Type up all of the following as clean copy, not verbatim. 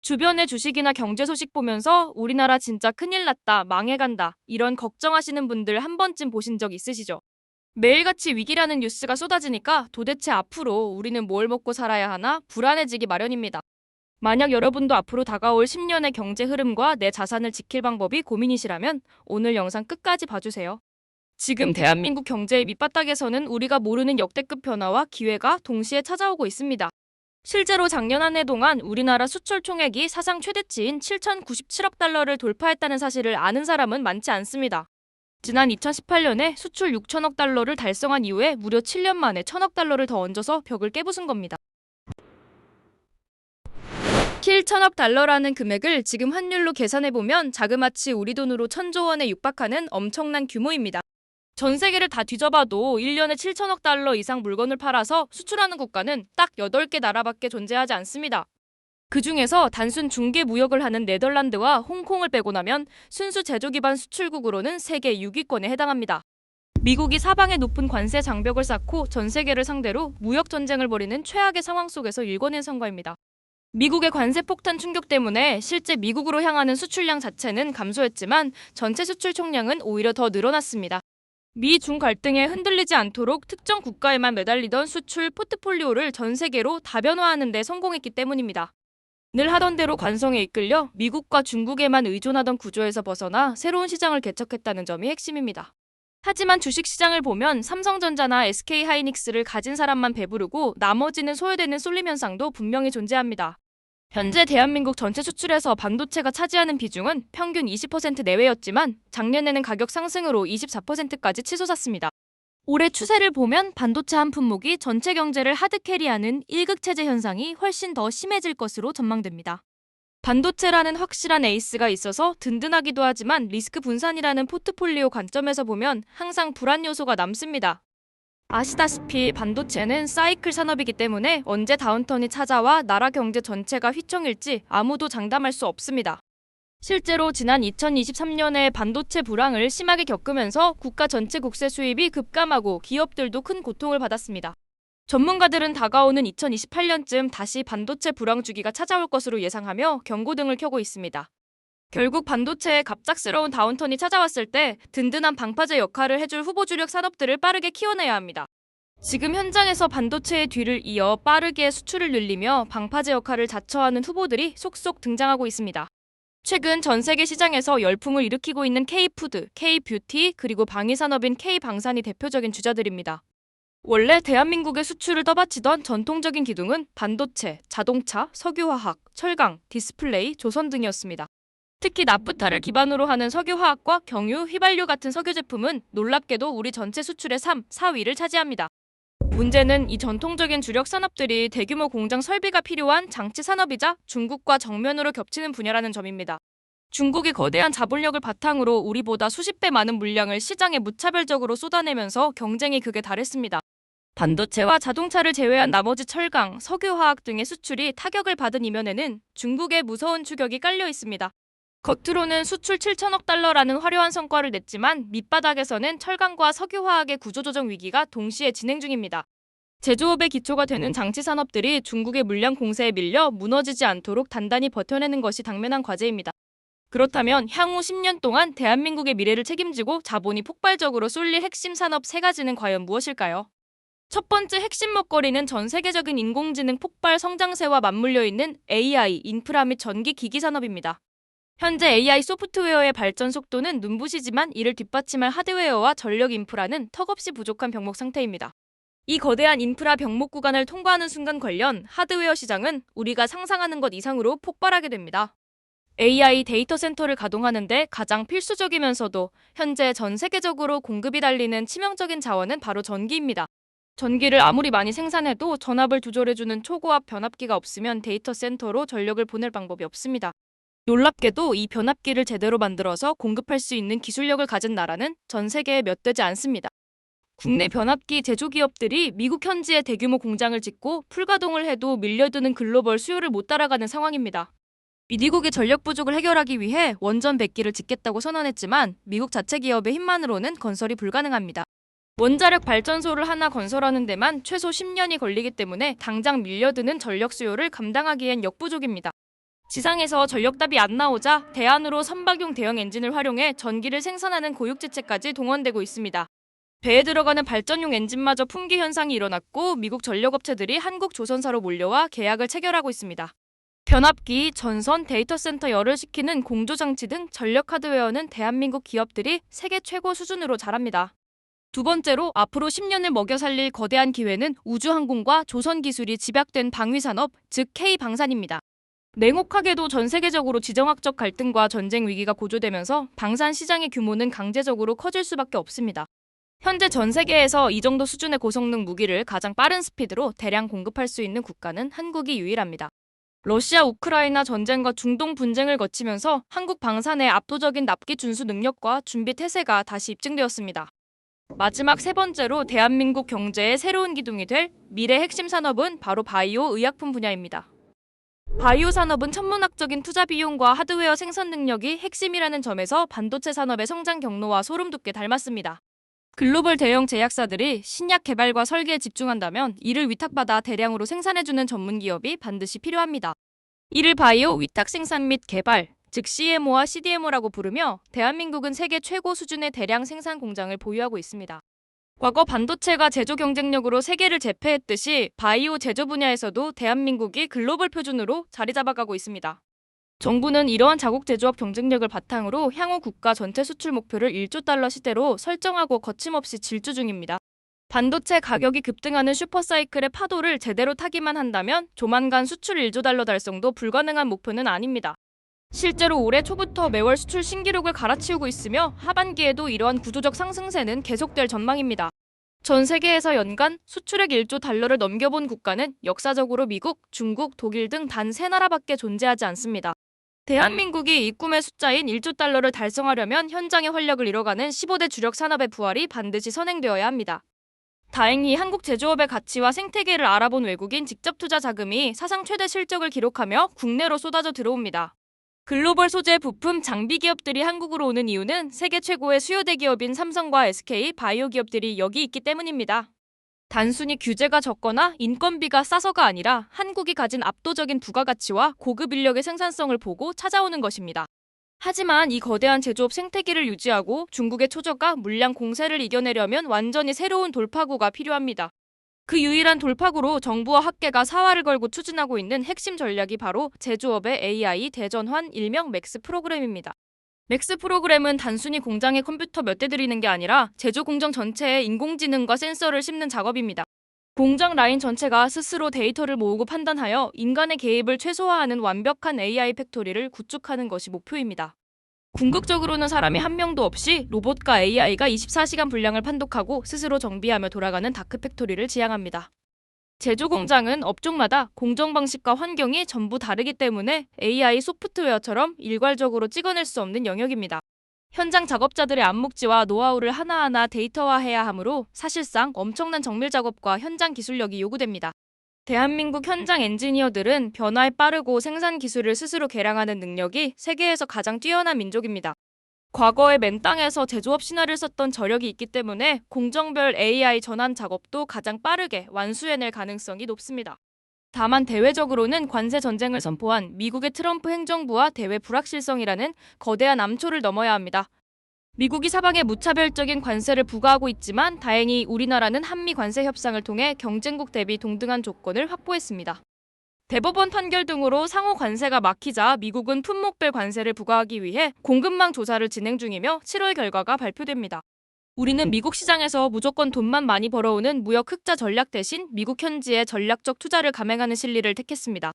주변의 주식이나 경제 소식 보면서 우리나라 진짜 큰일 났다, 망해간다, 이런 걱정하시는 분들 한 번쯤 보신 적 있으시죠? 매일같이 위기라는 뉴스가 쏟아지니까 도대체 앞으로 우리는 뭘 먹고 살아야 하나 불안해지기 마련입니다. 만약 여러분도 앞으로 다가올 10년의 경제 흐름과 내 자산을 지킬 방법이 고민이시라면 오늘 영상 끝까지 봐주세요. 지금 대한민국 경제의 밑바닥에서는 우리가 모르는 역대급 변화와 기회가 동시에 찾아오고 있습니다. 실제로 작년 한 해 동안 우리나라 수출 총액이 사상 최대치인 7,097억 달러를 돌파했다는 사실을 아는 사람은 많지 않습니다. 지난 2018년에 수출 6천억 달러를 달성한 이후에 무려 7년 만에 1,000억 달러를 더 얹어서 벽을 깨부순 겁니다. 킬 1,000억 달러라는 금액을 지금 환율로 계산해보면 자그마치 우리 돈으로 1,000조 원에 육박하는 엄청난 규모입니다. 전 세계를 다 뒤져봐도 1년에 7천억 달러 이상 물건을 팔아서 수출하는 국가는 딱 8개 나라밖에 존재하지 않습니다. 그 중에서 단순 중개 무역을 하는 네덜란드와 홍콩을 빼고 나면 순수 제조 기반 수출국으로는 세계 6위권에 해당합니다. 미국이 사방에 높은 관세 장벽을 쌓고 전 세계를 상대로 무역 전쟁을 벌이는 최악의 상황 속에서 일궈낸 성과입니다. 미국의 관세 폭탄 충격 때문에 실제 미국으로 향하는 수출량 자체는 감소했지만 전체 수출 총량은 오히려 더 늘어났습니다. 미-중 갈등에 흔들리지 않도록 특정 국가에만 매달리던 수출 포트폴리오를 전 세계로 다변화하는 데 성공했기 때문입니다. 늘 하던 대로 관성에 이끌려 미국과 중국에만 의존하던 구조에서 벗어나 새로운 시장을 개척했다는 점이 핵심입니다. 하지만 주식시장을 보면 삼성전자나 SK하이닉스를 가진 사람만 배부르고 나머지는 소외되는 쏠림 현상도 분명히 존재합니다. 현재 대한민국 전체 수출에서 반도체가 차지하는 비중은 평균 20% 내외였지만 작년에는 가격 상승으로 24%까지 치솟았습니다. 올해 추세를 보면 반도체 한 품목이 전체 경제를 하드캐리하는 일극체제 현상이 훨씬 더 심해질 것으로 전망됩니다. 반도체라는 확실한 에이스가 있어서 든든하기도 하지만 리스크 분산이라는 포트폴리오 관점에서 보면 항상 불안 요소가 남습니다. 아시다시피 반도체는 사이클 산업이기 때문에 언제 다운턴이 찾아와 나라 경제 전체가 휘청일지 아무도 장담할 수 없습니다. 실제로 지난 2023년에 반도체 불황을 심하게 겪으면서 국가 전체 국세 수입이 급감하고 기업들도 큰 고통을 받았습니다. 전문가들은 다가오는 2028년쯤 다시 반도체 불황 주기가 찾아올 것으로 예상하며 경고등을 켜고 있습니다. 결국 반도체의 갑작스러운 다운턴이 찾아왔을 때 든든한 방파제 역할을 해줄 후보 주력 산업들을 빠르게 키워내야 합니다. 지금 현장에서 반도체의 뒤를 이어 빠르게 수출을 늘리며 방파제 역할을 자처하는 후보들이 속속 등장하고 있습니다. 최근 전 세계 시장에서 열풍을 일으키고 있는 K푸드, K뷰티, 그리고 방위산업인 K방산이 대표적인 주자들입니다. 원래 대한민국의 수출을 떠받치던 전통적인 기둥은 반도체, 자동차, 석유화학, 철강, 디스플레이, 조선 등이었습니다. 특히 나프타를 기반으로 하는 석유화학과 경유, 휘발유 같은 석유 제품은 놀랍게도 우리 전체 수출의 3, 4위를 차지합니다. 문제는 이 전통적인 주력 산업들이 대규모 공장 설비가 필요한 장치 산업이자 중국과 정면으로 겹치는 분야라는 점입니다. 중국이 거대한 자본력을 바탕으로 우리보다 수십 배 많은 물량을 시장에 무차별적으로 쏟아내면서 경쟁이 극에 달했습니다. 반도체와 자동차를 제외한 나머지 철강, 석유화학 등의 수출이 타격을 받은 이면에는 중국의 무서운 추격이 깔려 있습니다. 겉으로는 수출 7천억 달러라는 화려한 성과를 냈지만 밑바닥에서는 철강과 석유화학의 구조조정 위기가 동시에 진행 중입니다. 제조업의 기초가 되는 장치 산업들이 중국의 물량 공세에 밀려 무너지지 않도록 단단히 버텨내는 것이 당면한 과제입니다. 그렇다면 향후 10년 동안 대한민국의 미래를 책임지고 자본이 폭발적으로 쏠릴 핵심 산업 3가지는 과연 무엇일까요? 첫 번째 핵심 먹거리는 전 세계적인 인공지능 폭발 성장세와 맞물려 있는 AI, 인프라 및 전기 기기 산업입니다. 현재 AI 소프트웨어의 발전 속도는 눈부시지만 이를 뒷받침할 하드웨어와 전력 인프라는 턱없이 부족한 병목 상태입니다. 이 거대한 인프라 병목 구간을 통과하는 순간 관련 하드웨어 시장은 우리가 상상하는 것 이상으로 폭발하게 됩니다. AI 데이터 센터를 가동하는데 가장 필수적이면서도 현재 전 세계적으로 공급이 달리는 치명적인 자원은 바로 전기입니다. 전기를 아무리 많이 생산해도 전압을 조절해주는 초고압 변압기가 없으면 데이터 센터로 전력을 보낼 방법이 없습니다. 놀랍게도 이 변압기를 제대로 만들어서 공급할 수 있는 기술력을 가진 나라는 전 세계에 몇 되지 않습니다. 국내 변압기 제조기업들이 미국 현지에 대규모 공장을 짓고 풀가동을 해도 밀려드는 글로벌 수요를 못 따라가는 상황입니다. 미국의 전력 부족을 해결하기 위해 원전 100기를 짓겠다고 선언했지만 미국 자체 기업의 힘만으로는 건설이 불가능합니다. 원자력 발전소를 하나 건설하는 데만 최소 10년이 걸리기 때문에 당장 밀려드는 전력 수요를 감당하기엔 역부족입니다. 지상에서 전력답이 안 나오자 대안으로 선박용 대형 엔진을 활용해 전기를 생산하는 고육지체까지 동원되고 있습니다. 배에 들어가는 발전용 엔진마저 품귀 현상이 일어났고 미국 전력업체들이 한국 조선사로 몰려와 계약을 체결하고 있습니다. 변압기, 전선, 데이터 센터 열을 식히는 공조장치 등 전력 하드웨어는 대한민국 기업들이 세계 최고 수준으로 잘합니다. 두 번째로 앞으로 10년을 먹여 살릴 거대한 기회는 우주항공과 조선 기술이 집약된 방위산업, 즉 K방산입니다. 냉혹하게도 전 세계적으로 지정학적 갈등과 전쟁 위기가 고조되면서 방산 시장의 규모는 강제적으로 커질 수밖에 없습니다. 현재 전 세계에서 이 정도 수준의 고성능 무기를 가장 빠른 스피드로 대량 공급할 수 있는 국가는 한국이 유일합니다. 러시아 우크라이나 전쟁과 중동 분쟁을 거치면서 한국 방산의 압도적인 납기 준수 능력과 준비 태세가 다시 입증되었습니다. 마지막 세 번째로 대한민국 경제의 새로운 기둥이 될 미래 핵심 산업은 바로 바이오 의약품 분야입니다. 바이오 산업은 천문학적인 투자 비용과 하드웨어 생산 능력이 핵심이라는 점에서 반도체 산업의 성장 경로와 소름 돋게 닮았습니다. 글로벌 대형 제약사들이 신약 개발과 설계에 집중한다면 이를 위탁받아 대량으로 생산해주는 전문 기업이 반드시 필요합니다. 이를 바이오 위탁 생산 및 개발, 즉 CMO와 CDMO라고 부르며 대한민국은 세계 최고 수준의 대량 생산 공장을 보유하고 있습니다. 과거 반도체가 제조 경쟁력으로 세계를 제패했듯이 바이오 제조 분야에서도 대한민국이 글로벌 표준으로 자리 잡아가고 있습니다. 정부는 이러한 자국 제조업 경쟁력을 바탕으로 향후 국가 전체 수출 목표를 1조 달러 시대로 설정하고 거침없이 질주 중입니다. 반도체 가격이 급등하는 슈퍼사이클의 파도를 제대로 타기만 한다면 조만간 수출 1조 달러 달성도 불가능한 목표는 아닙니다. 실제로 올해 초부터 매월 수출 신기록을 갈아치우고 있으며 하반기에도 이러한 구조적 상승세는 계속될 전망입니다. 전 세계에서 연간 수출액 1조 달러를 넘겨본 국가는 역사적으로 미국, 중국, 독일 등 단 3나라밖에 존재하지 않습니다. 대한민국이 이 꿈의 숫자인 1조 달러를 달성하려면 현장의 활력을 잃어가는 15대 주력 산업의 부활이 반드시 선행되어야 합니다. 다행히 한국 제조업의 가치와 생태계를 알아본 외국인 직접 투자 자금이 사상 최대 실적을 기록하며 국내로 쏟아져 들어옵니다. 글로벌 소재 부품 장비 기업들이 한국으로 오는 이유는 세계 최고의 수요 대기업인 삼성과 SK 바이오 기업들이 여기 있기 때문입니다. 단순히 규제가 적거나 인건비가 싸서가 아니라 한국이 가진 압도적인 부가가치와 고급 인력의 생산성을 보고 찾아오는 것입니다. 하지만 이 거대한 제조업 생태계를 유지하고 중국의 초저가 물량 공세를 이겨내려면 완전히 새로운 돌파구가 필요합니다. 그 유일한 돌파구로 정부와 학계가 사활을 걸고 추진하고 있는 핵심 전략이 바로 제조업의 AI 대전환 일명 맥스 프로그램입니다. 맥스 프로그램은 단순히 공장에 컴퓨터 몇 대 들이는 게 아니라 제조 공정 전체에 인공지능과 센서를 심는 작업입니다. 공장 라인 전체가 스스로 데이터를 모으고 판단하여 인간의 개입을 최소화하는 완벽한 AI 팩토리를 구축하는 것이 목표입니다. 궁극적으로는 사람이 한 명도 없이 로봇과 AI가 24시간 분량을 판독하고 스스로 정비하며 돌아가는 다크 팩토리를 지향합니다. 제조 공장은 업종마다 공정 방식과 환경이 전부 다르기 때문에 AI 소프트웨어처럼 일괄적으로 찍어낼 수 없는 영역입니다. 현장 작업자들의 암묵지와 노하우를 하나하나 데이터화해야 하므로 사실상 엄청난 정밀 작업과 현장 기술력이 요구됩니다. 대한민국 현장 엔지니어들은 변화에 빠르고 생산 기술을 스스로 개량하는 능력이 세계에서 가장 뛰어난 민족입니다. 과거에 맨 땅에서 제조업 신화를 썼던 저력이 있기 때문에 공정별 AI 전환 작업도 가장 빠르게 완수해낼 가능성이 높습니다. 다만 대외적으로는 관세 전쟁을 선포한 미국의 트럼프 행정부와 대외 불확실성이라는 거대한 암초를 넘어야 합니다. 미국이 사방에 무차별적인 관세를 부과하고 있지만 다행히 우리나라는 한미 관세 협상을 통해 경쟁국 대비 동등한 조건을 확보했습니다. 대법원 판결 등으로 상호 관세가 막히자 미국은 품목별 관세를 부과하기 위해 공급망 조사를 진행 중이며 7월 결과가 발표됩니다. 우리는 미국 시장에서 무조건 돈만 많이 벌어오는 무역 흑자 전략 대신 미국 현지에 전략적 투자를 감행하는 실리를 택했습니다.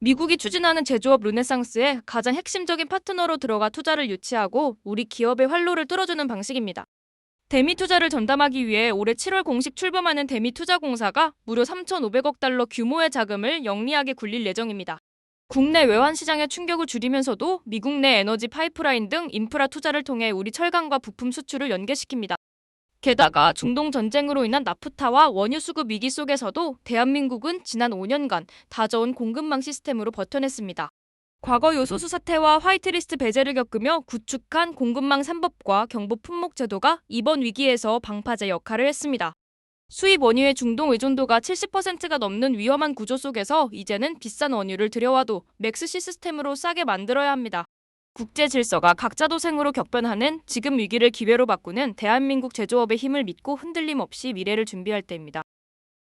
미국이 추진하는 제조업 르네상스에 가장 핵심적인 파트너로 들어가 투자를 유치하고 우리 기업의 활로를 뚫어주는 방식입니다. 대미 투자를 전담하기 위해 올해 7월 공식 출범하는 대미투자공사가 무려 3,500억 달러 규모의 자금을 영리하게 굴릴 예정입니다. 국내 외환 시장의 충격을 줄이면서도 미국 내 에너지 파이프라인 등 인프라 투자를 통해 우리 철강과 부품 수출을 연계시킵니다. 게다가 중동 전쟁으로 인한 나프타와 원유 수급 위기 속에서도 대한민국은 지난 5년간 다져온 공급망 시스템으로 버텨냈습니다. 과거 요소수 사태와 화이트리스트 배제를 겪으며 구축한 공급망 3법과 경보 품목 제도가 이번 위기에서 방파제 역할을 했습니다. 수입 원유의 중동 의존도가 70%가 넘는 위험한 구조 속에서 이제는 비싼 원유를 들여와도 맥스 시스템으로 싸게 만들어야 합니다. 국제 질서가 각자 도생으로 격변하는 지금 위기를 기회로 바꾸는 대한민국 제조업의 힘을 믿고 흔들림 없이 미래를 준비할 때입니다.